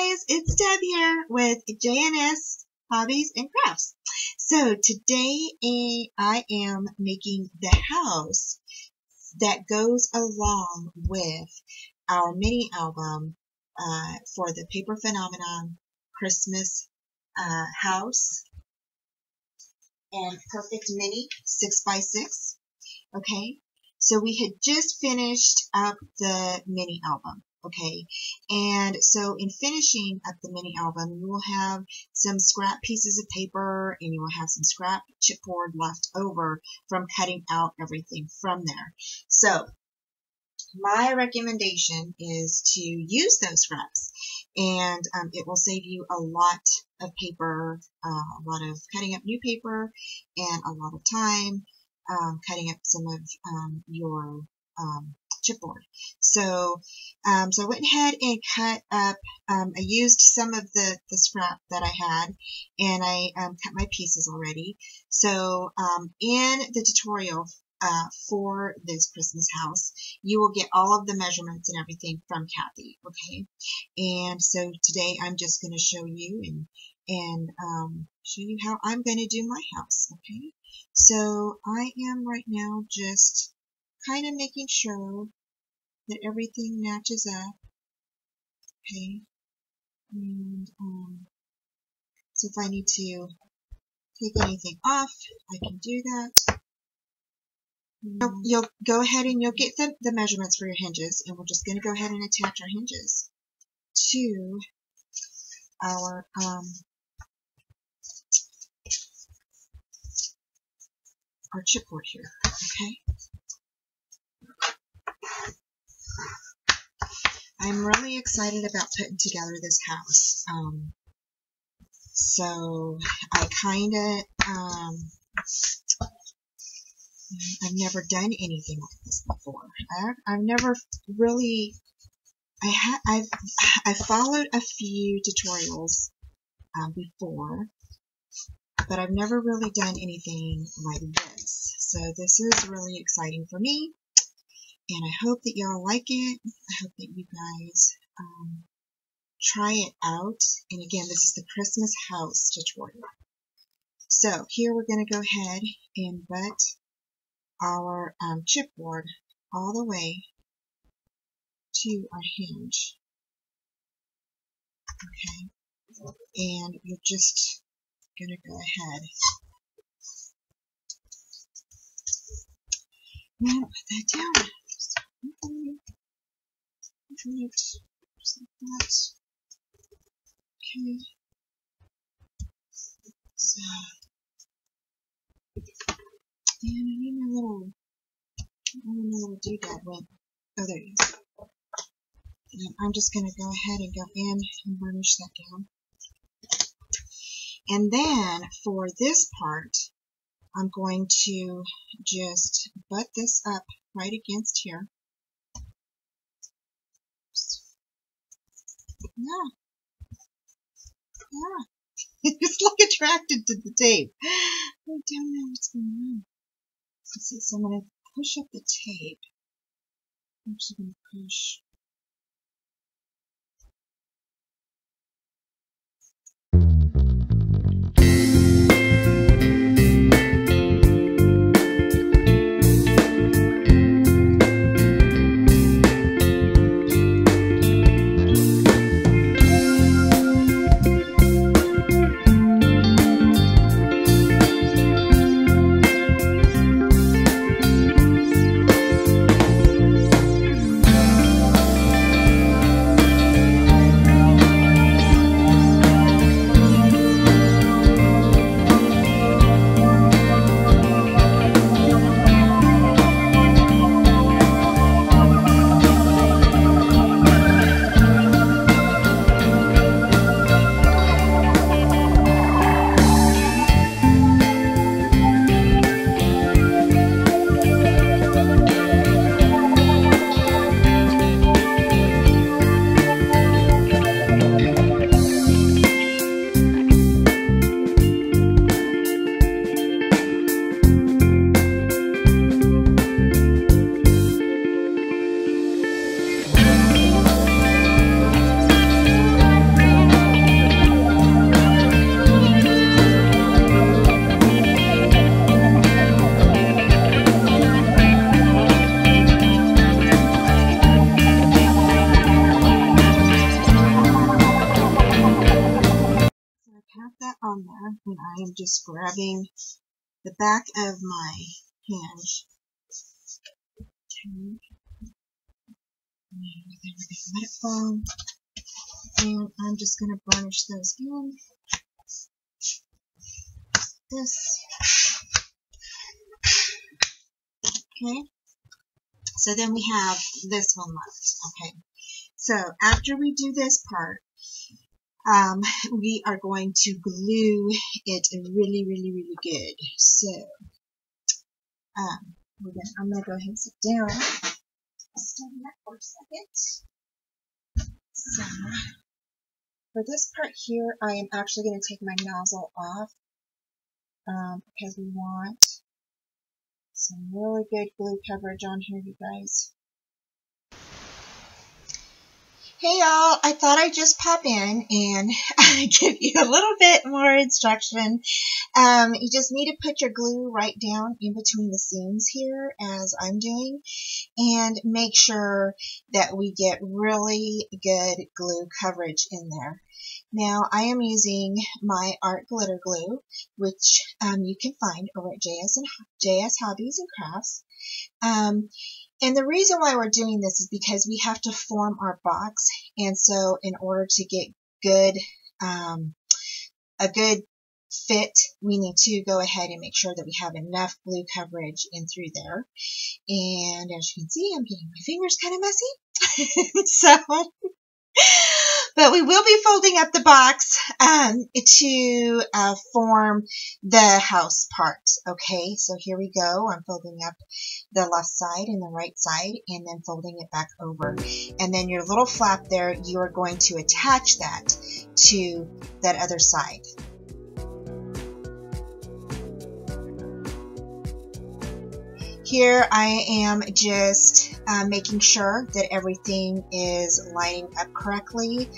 guys, it's Deb here with JNS Hobbies and Crafts. So today I am making the house that goes along with our mini album for the Paper Phenomenon Christmas house and Perfect Mini 6x6. Okay, so we had just finished up the mini album. Okay, and so in finishing up the mini album, you will have some scrap pieces of paper and you will have some scrap chipboard left over from cutting out everything from there. So my recommendation is to use those scraps, and it will save you a lot of paper, a lot of cutting up new paper, and a lot of time cutting up some of your chipboard. So I went ahead and cut up, I used some of the scrap that I had, and I cut my pieces already. So in the tutorial for this Christmas house, you will get all of the measurements and everything from Kathy, okay? And so today I'm just going to show you and show you how I'm going to do my house, okay? So I am right now just kind of making sure that everything matches up, okay? And so if I need to take anything off, I can do that. You'll go ahead and you'll get the measurements for your hinges, and we're just going to go ahead and attach our hinges to our chipboard here, okay? I'm really excited about putting together this house. So I kind of, I've never done anything like this before. I've never really, I've followed a few tutorials before, but I've never really done anything like this. So this is really exciting for me, and I hope that y'all like it. I hope that you guys try it out. And again, this is the Christmas house tutorial. So here we're going to go ahead and butt our chipboard all the way to our hinge. Okay, and you're just going to go ahead and put that down. Just like that. Okay. So, and I need my little, doodad went. Oh, there it is. And I'm just going to go ahead and go in and burnish that down. And then for this part, I'm going to just butt this up right against here. Yeah. Just look attracted to the tape. I don't know what's going on. Let's see, so I'm going to push up the tape. I'm actually going to push. I am just grabbing the back of my hinge. Okay. And then we're going to let it fall. And I'm just going to burnish those in. This. Okay. So then we have this one left. Okay. So after we do this part, we are going to glue it really, really, really good. So I'm going to go ahead and sit down. Study that for a second. So for this part here, I am actually going to take my nozzle off because we want some really good glue coverage on here, you guys. Hey y'all, I thought I'd just pop in and give you a little bit more instruction. You just need to put your glue right down in between the seams here, as I'm doing, and make sure that we get really good glue coverage in there. Now, I am using my art glitter glue, which you can find over at JS Hobbies and Crafts. And the reason why we're doing this is because we have to form our box, and so in order to get a good fit, we need to go ahead and make sure that we have enough glue coverage in through there. And as you can see, I'm getting my fingers kind of messy. But we will be folding up the box to form the house part. Okay, so here we go. I'm folding up the left side and the right side, and then folding it back over. And then your little flap there, you are going to attach that to that other side. Here I am just making sure that everything is lining up correctly.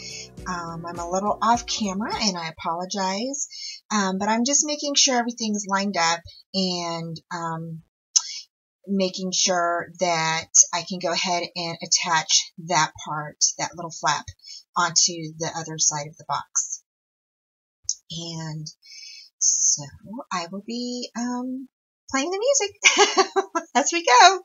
I'm a little off camera and I apologize, but I'm just making sure everything's lined up and making sure that I can go ahead and attach that part, that little flap, onto the other side of the box. And so I will be playing the music as we go.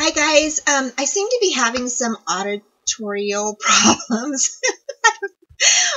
Hi guys, I seem to be having some auditorial problems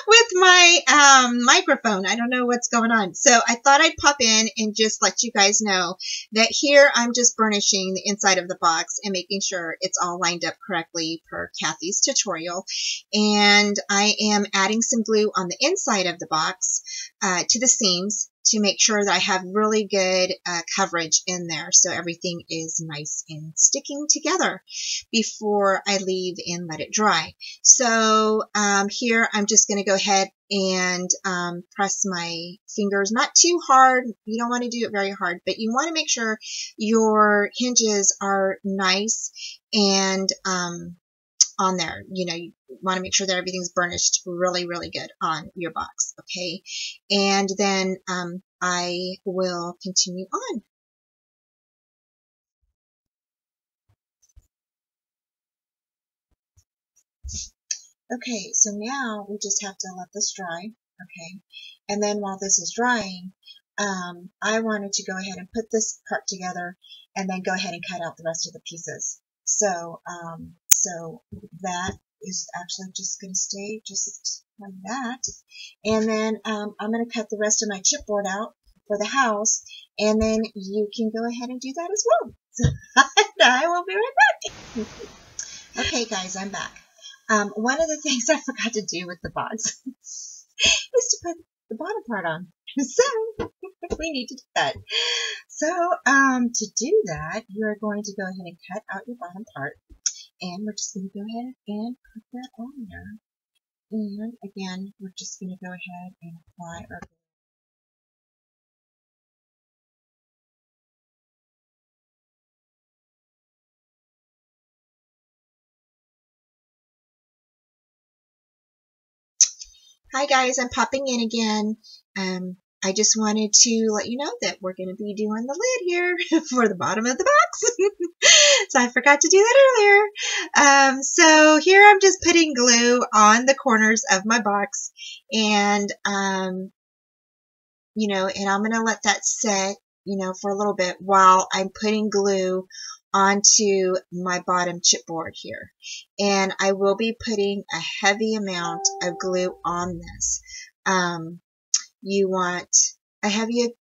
with my microphone. I don't know what's going on. So I thought I'd pop in and just let you guys know that here I'm just burnishing the inside of the box and making sure it's all lined up correctly per Kathy's tutorial. And I am adding some glue on the inside of the box to the seams to make sure that I have really good coverage in there so everything is nice and sticking together before I leave and let it dry. So here I'm just going to go ahead and press my fingers, not too hard. You don't want to do it very hard, but you want to make sure your hinges are nice and on there. You know, you want to make sure that everything's burnished really, really good on your box, okay? And then I will continue on. Okay, so now we just have to let this dry, okay? And then while this is drying, I wanted to go ahead and put this part together and then go ahead and cut out the rest of the pieces. So, so that is actually just going to stay just like that. And then I'm going to cut the rest of my chipboard out for the house, and then you can go ahead and do that as well. So I will be right back. Okay, guys, I'm back. One of the things I forgot to do with the box is to put the bottom part on. So we need to do that. So to do that, you're going to go ahead and cut out your bottom part, and we're just going to go ahead and put that on there. And again, we're just going to go ahead and apply our Hi guys, I'm popping in again. I just wanted to let you know that we're going to be doing the lid here for the bottom of the box. So I forgot to do that earlier. So here I'm just putting glue on the corners of my box, and and I'm going to let that set, for a little bit while I'm putting glue onto my bottom chipboard here. And I will be putting a heavy amount of glue on this. You want a heavy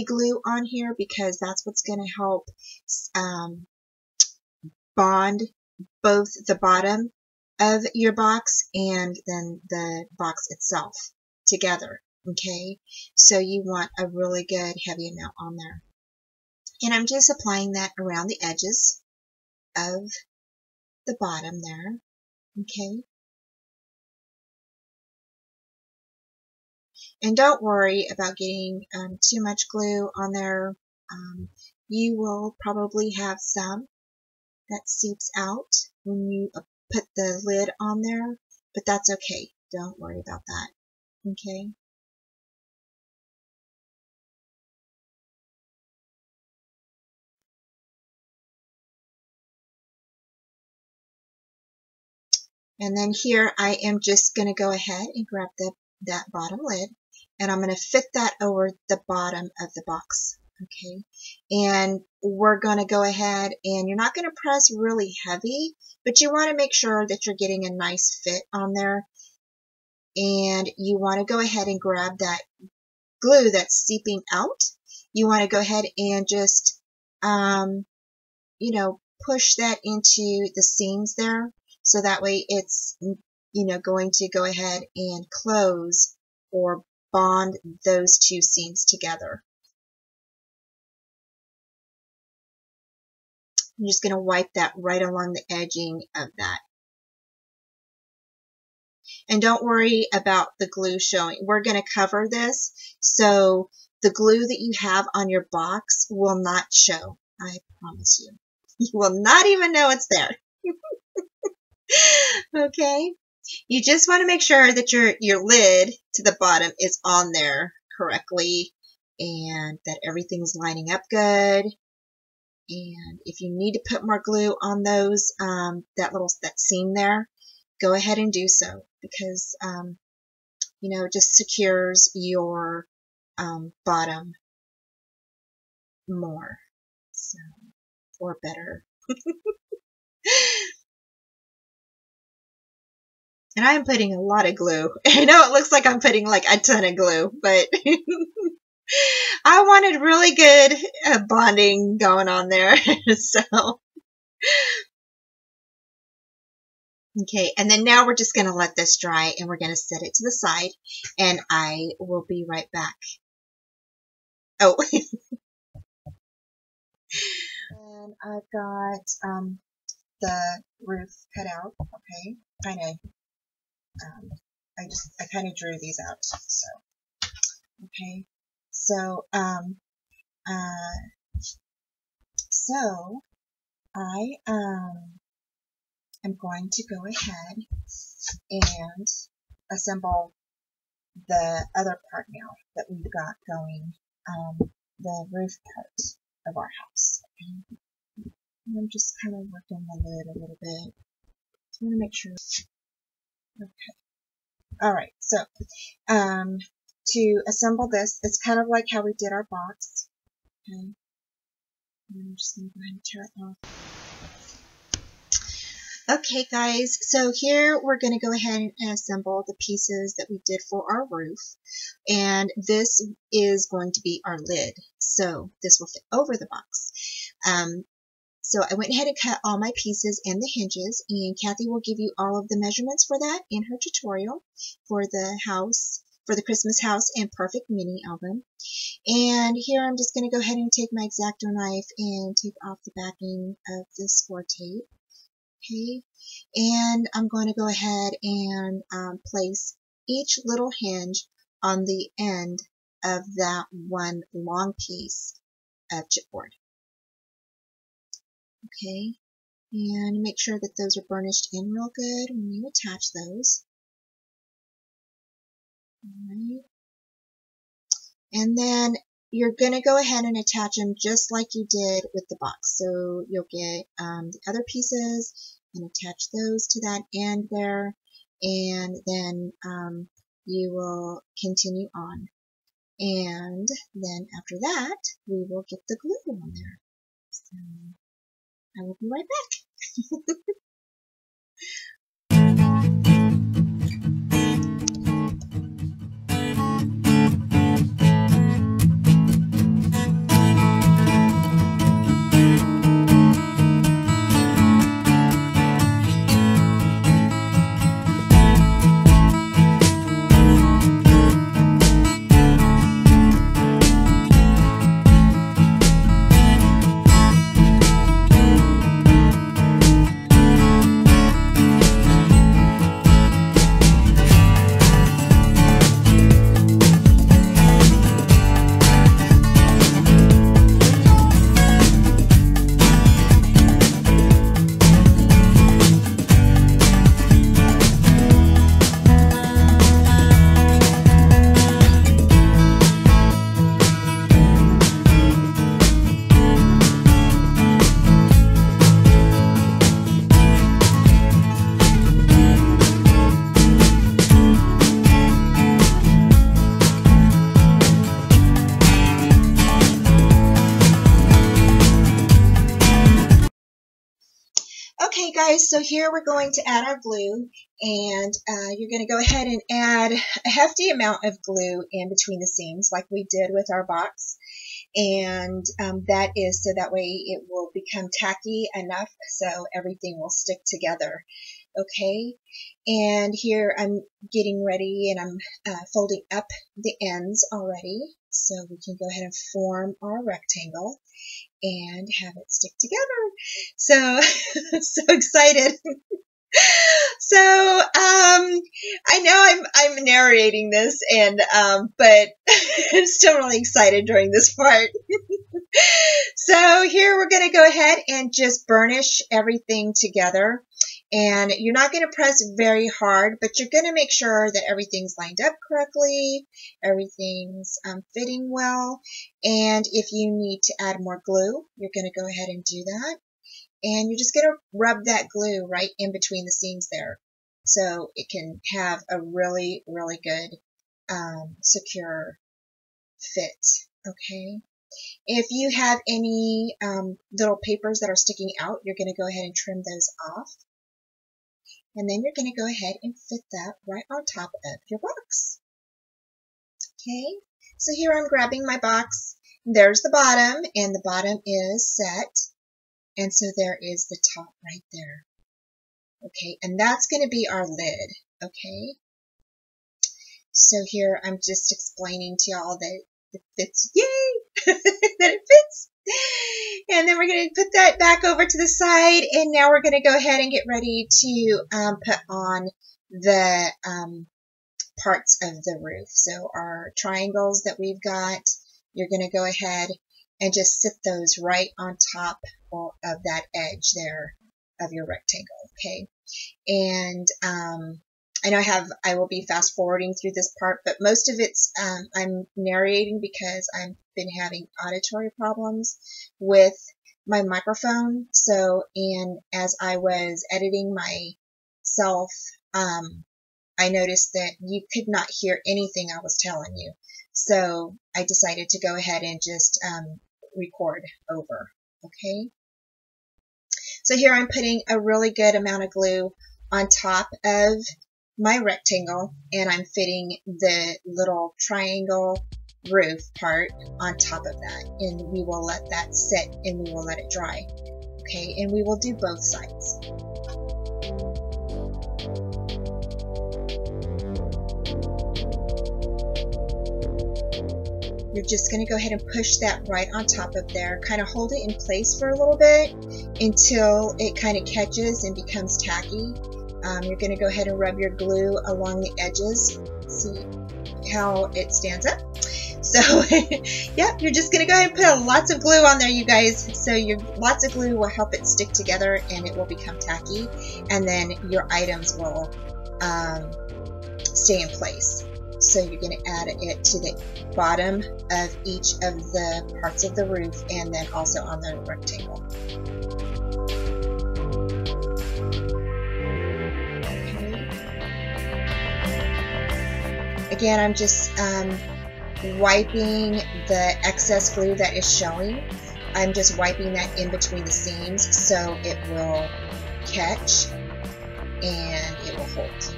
glue on here because that's what's going to help bond both the bottom of your box and then the box itself together. Okay, so you want a really good heavy amount on there. And I'm just applying that around the edges of the bottom there. Okay. And don't worry about getting too much glue on there. You will probably have some that seeps out when you put the lid on there, but that's okay. Don't worry about that. Okay. And then here I am just going to go ahead and grab that bottom lid, and I'm going to fit that over the bottom of the box. Okay, and we're going to go ahead, and you're not going to press really heavy, but you want to make sure that you're getting a nice fit on there. And you want to go ahead and grab that glue that's seeping out. You want to go ahead and just, push that into the seams there. So that way it's, going to go ahead and close or bond those two seams together. I'm just going to wipe that right along the edging of that. And don't worry about the glue showing. We're going to cover this, so the glue that you have on your box will not show. I promise you. You will not even know it's there. Okay? You just want to make sure that your lid to the bottom is on there correctly and that everything's lining up good. And if you need to put more glue on those, that seam there, go ahead and do so, because it just secures your bottom more, so, or better. And I'm putting a lot of glue. I know it looks like I'm putting like a ton of glue, but I wanted really good bonding going on there. So, okay, and then now we're just going to let this dry, and we're going to set it to the side, and I will be right back. Oh, and I've got the roof cut out. Okay, kind of. I kind of drew these out. So, okay, so I am going to go ahead and assemble the other part now that we've got going, the roof part of our house. Okay. And I'm just kind of working the lid a little bit. So I'm going to make sure. Okay. Alright, so to assemble this, it's kind of like how we did our box. Okay. I'm just going to go ahead and tear it off. Okay guys, so here we're going to go ahead and assemble the pieces that we did for our roof, and this is going to be our lid, so this will fit over the box. So I went ahead and cut all my pieces and the hinges, and Kathy will give you all of the measurements for that in her tutorial for the house, for the Christmas house and perfect mini album. And here I'm just going to go ahead and take my X-Acto knife and take off the backing of this 4 tape. Okay, and I'm going to go ahead and place each little hinge on the end of that one long piece of chipboard. Okay, and make sure that those are burnished in real good when you attach those. Alright. And then you're going to go ahead and attach them just like you did with the box. So you'll get the other pieces and attach those to that end there. And then you will continue on. And then after that, we will get the glue on there. So I will be right back. Okay guys, so here we're going to add our glue, and you're going to go ahead and add a hefty amount of glue in between the seams like we did with our box, and that is so that way it will become tacky enough so everything will stick together. Okay, and here I'm getting ready and I'm folding up the ends already so we can go ahead and form our rectangle and have it stick together. So, so excited. So, I know I'm narrating this, and but I'm still really excited during this part. So here we're going to go ahead and just burnish everything together. And you're not going to press very hard, but you're going to make sure that everything's lined up correctly, everything's fitting well. And if you need to add more glue, you're going to go ahead and do that. And you're just going to rub that glue right in between the seams there, so it can have a really, really good secure fit. Okay. If you have any little papers that are sticking out, you're going to go ahead and trim those off. And then you're going to go ahead and fit that right on top of your box. Okay, so here I'm grabbing my box. There's the bottom, and the bottom is set. And so there is the top right there. Okay, and that's going to be our lid. Okay, so here I'm just explaining to y'all that it fits. Yay! That it fits. And then we're going to put that back over to the side, and now we're going to go ahead and get ready to put on the parts of the roof. So our triangles that we've got, you're going to go ahead and just sit those right on top of that edge there of your rectangle. Okay, and I know I will be fast forwarding through this part, but most of it's I'm narrating because I've been having auditory problems with my microphone. So, and as I was editing myself, I noticed that you could not hear anything I was telling you. So I decided to go ahead and just record over. Okay. So here I'm putting a really good amount of glue on top of my rectangle, and I'm fitting the little triangle roof part on top of that, and we will let that sit and we will let it dry. Okay, and we will do both sides. You're just going to go ahead and push that right on top of there, kind of hold it in place for a little bit until it kind of catches and becomes tacky. You're going to go ahead and rub your glue along the edges. See how it stands up? So, yeah, you're just going to go ahead and put lots of glue on there, you guys. So lots of glue will help it stick together and it will become tacky. And then your items will stay in place. So you're going to add it to the bottom of each of the parts of the roof, and then also on the rectangle. Okay. Again, I'm just wiping the excess glue that is showing. I'm just wiping that in between the seams so it will catch and it will hold.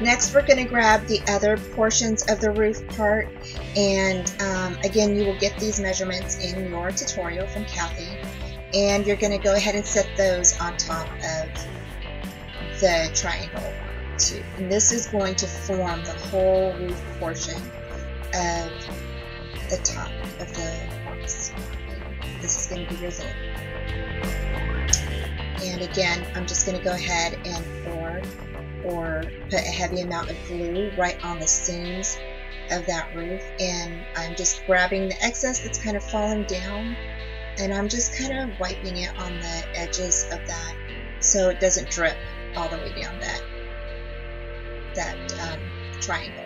Next, we're going to grab the other portions of the roof part, and again, you will get these measurements in your tutorial from Kathy, and you're going to go ahead and set those on top of the triangle too. And this is going to form the whole roof portion of the top of the box. This is going to be your lid. And again, I'm just going to go ahead and pour or put a heavy amount of glue right on the seams of that roof, and I'm just grabbing the excess that's kind of falling down, and I'm just kind of wiping it on the edges of that so it doesn't drip all the way down that triangle.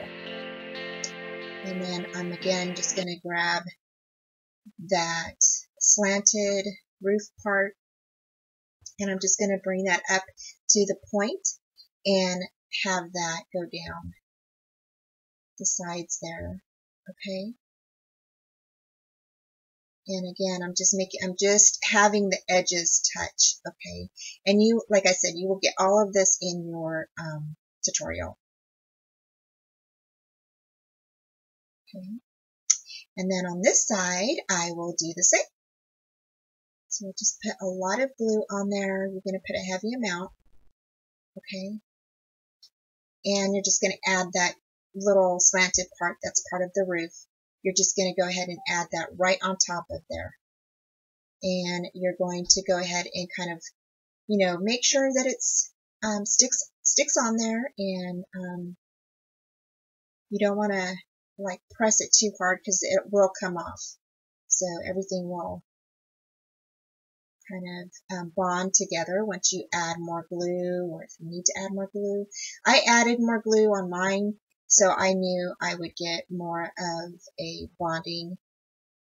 And then I'm again just going to grab that slanted roof part, and I'm just going to bring that up to the point and have that go down the sides there, okay? And again, I'm just having the edges touch, okay? And you, like I said, you will get all of this in your tutorial. Okay. And then on this side, I will do the same. So just put a lot of glue on there. You're going to put a heavy amount, okay? And you're just going to add that little slanted part that's part of the roof. You're just going to go ahead and add that right on top of there. And you're going to go ahead and kind of, you know, make sure that it's sticks on there, and you don't want to like press it too hard because it will come off. So everything will kind of bond together once you add more glue, or if you need to add more glue. I added more glue on mine, so I knew I would get more of a bonding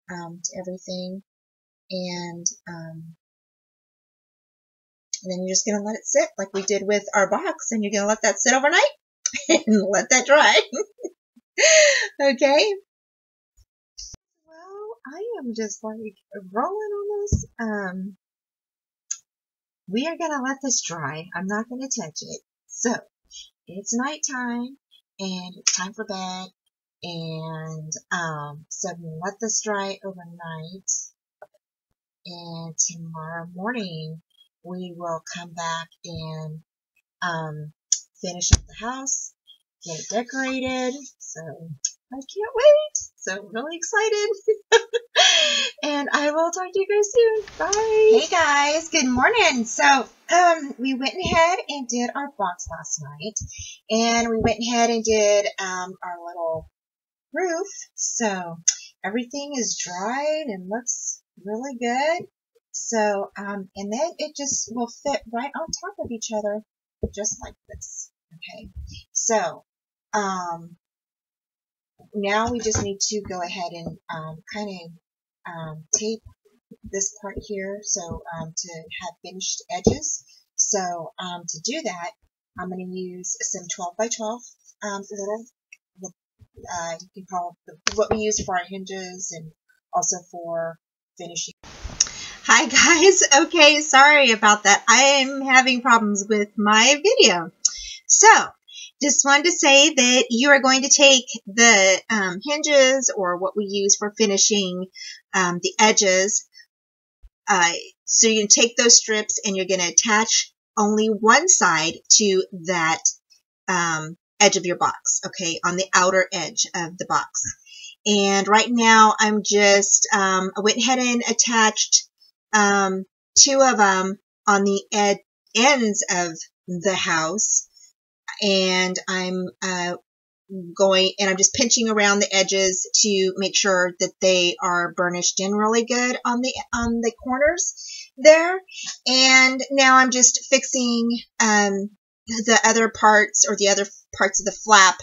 to everything. And then you're just going to let it sit like we did with our box, and you're going to let that sit overnight and let that dry. Okay. Well, I am just like rolling on this. We are going to let this dry. I'm not going to touch it. So, it's nighttime, and it's time for bed, and so I'm going to let this dry overnight, and tomorrow morning we will come back and finish up the house, get it decorated. So I can't wait. So really excited. And I will talk to you guys soon. Bye. Hey guys, good morning. So we went ahead and did our box last night, and we went ahead and did our little roof. So everything is dried and looks really good. So and then it just will fit right on top of each other, just like this. Okay. So now we just need to go ahead and kind of tape this part here, so to have finished edges. So to do that, I'm going to use some 12 by 12 little, you can call it what we use for our hinges and also for finishing. Hi guys, okay, sorry about that. I am having problems with my video. So, just wanted to say that you are going to take the hinges, or what we use for finishing the edges. So you can take those strips and you're going to attach only one side to that edge of your box, okay, on the outer edge of the box. And right now I'm just, I went ahead and attached two of them on the ends of the house. And I'm going and I'm just pinching around the edges to make sure that they are burnished in really good on the corners there. And now I'm just fixing the other parts or the other parts of the flap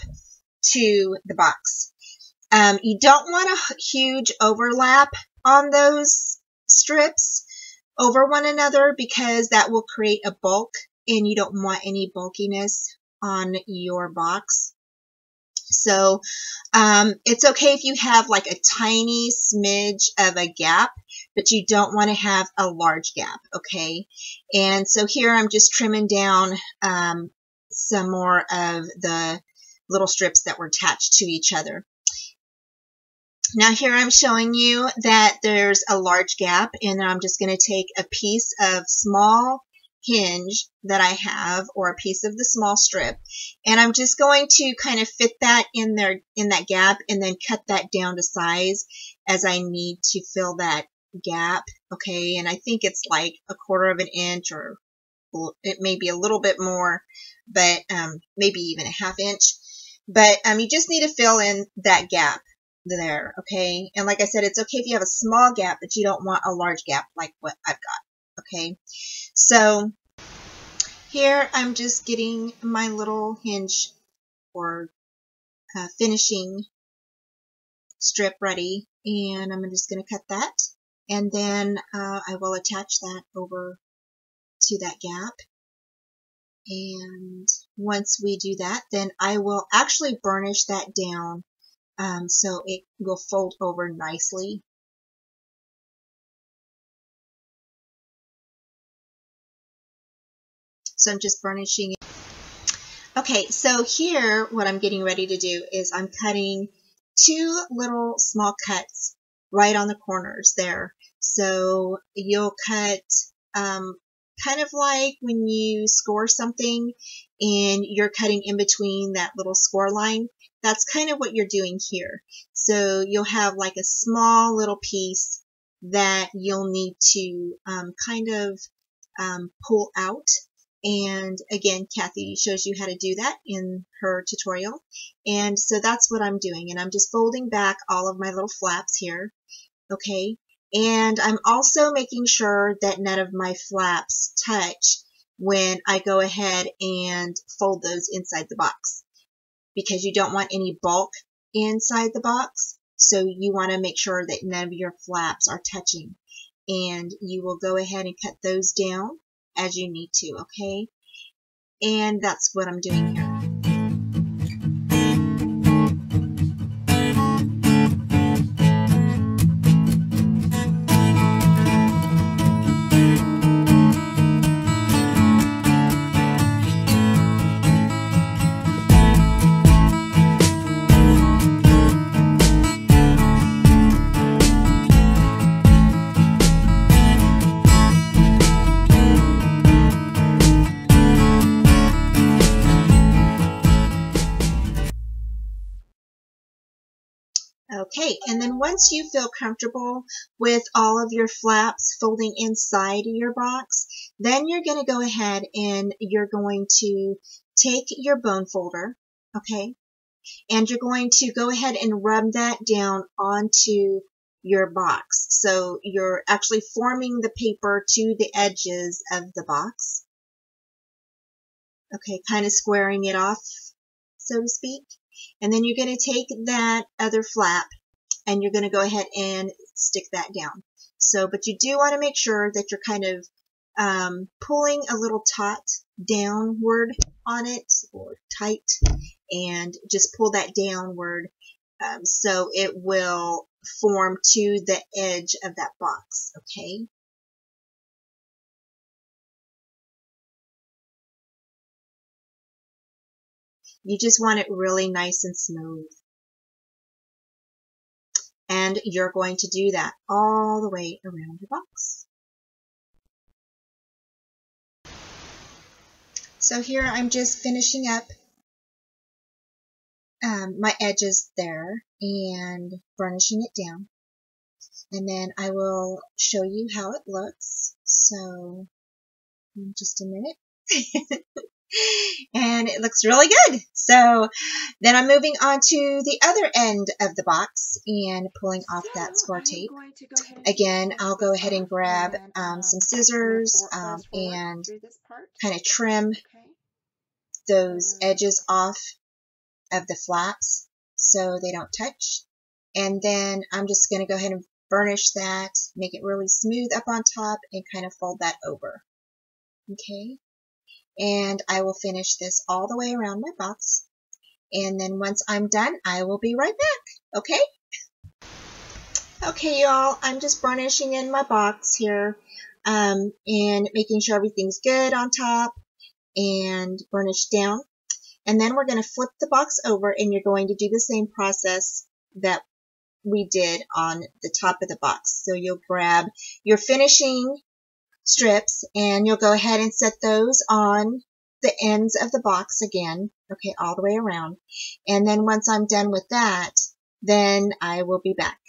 to the box. You don't want a huge overlap on those strips over one another because that will create a bulk and you don't want any bulkiness on your box. So it's okay if you have like a tiny smidge of a gap, but you don't want to have a large gap, okay? And so here I'm just trimming down some more of the little strips that were attached to each other. Now here I'm showing you that there's a large gap, and I'm just going to take a piece of small hinge that I have, or a piece of the small strip, and I'm just going to kind of fit that in there in that gap and then cut that down to size as I need to fill that gap, okay? And I think it's like 1/4 of an inch, or it may be a little bit more, but maybe even a 1/2 inch. But you just need to fill in that gap there, okay? And like I said, it's okay if you have a small gap, but you don't want a large gap like what I've got, okay? So here I'm just getting my little hinge or finishing strip ready, and I'm just going to cut that, and then I will attach that over to that gap. And once we do that, then I will actually burnish that down so it will fold over nicely. So I'm just burnishing it. Okay, so here what I'm getting ready to do is I'm cutting 2 little small cuts right on the corners there. So you'll cut kind of like when you score something and you're cutting in between that little score line. That's kind of what you're doing here. So you'll have like a small little piece that you'll need to kind of pull out. And again, Kathy shows you how to do that in her tutorial. And so that's what I'm doing. And I'm just folding back all of my little flaps here. Okay. And I'm also making sure that none of my flaps touch when I go ahead and fold those inside the box, because you don't want any bulk inside the box. So you want to make sure that none of your flaps are touching. And you will go ahead and cut those down as you need to, okay? And that's what I'm doing here. Okay, and then once you feel comfortable with all of your flaps folding inside your box, then you're going to go ahead and you're going to take your bone folder, okay, and you're going to go ahead and rub that down onto your box. So you're actually forming the paper to the edges of the box, okay, kind of squaring it off, so to speak. And then you're going to take that other flap and you're going to go ahead and stick that down. So, but you do want to make sure that you're kind of pulling a little taut downward on it, or tight, and just pull that downward so it will form to the edge of that box, okay? You just want it really nice and smooth. And you're going to do that all the way around your box. So here I'm just finishing up my edges there and burnishing it down. And then I will show you how it looks. So in just a minute. And it looks really good. So then I'm moving on to the other end of the box and pulling off that score tape. Again, I'll go ahead and grab some scissors and kind of trim those edges off of the flaps so they don't touch. And then I'm just going to go ahead and burnish that, make it really smooth up on top, and kind of fold that over. Okay, and I will finish this all the way around my box. And then once I'm done, I will be right back. Okay? Okay, y'all, I'm just burnishing in my box here and making sure everything's good on top and burnished down. And then we're going to flip the box over, and you're going to do the same process that we did on the top of the box. So you'll grab your finishing strips and you'll go ahead and set those on the ends of the box again, okay, all the way around. And then once I'm done with that, then I will be back.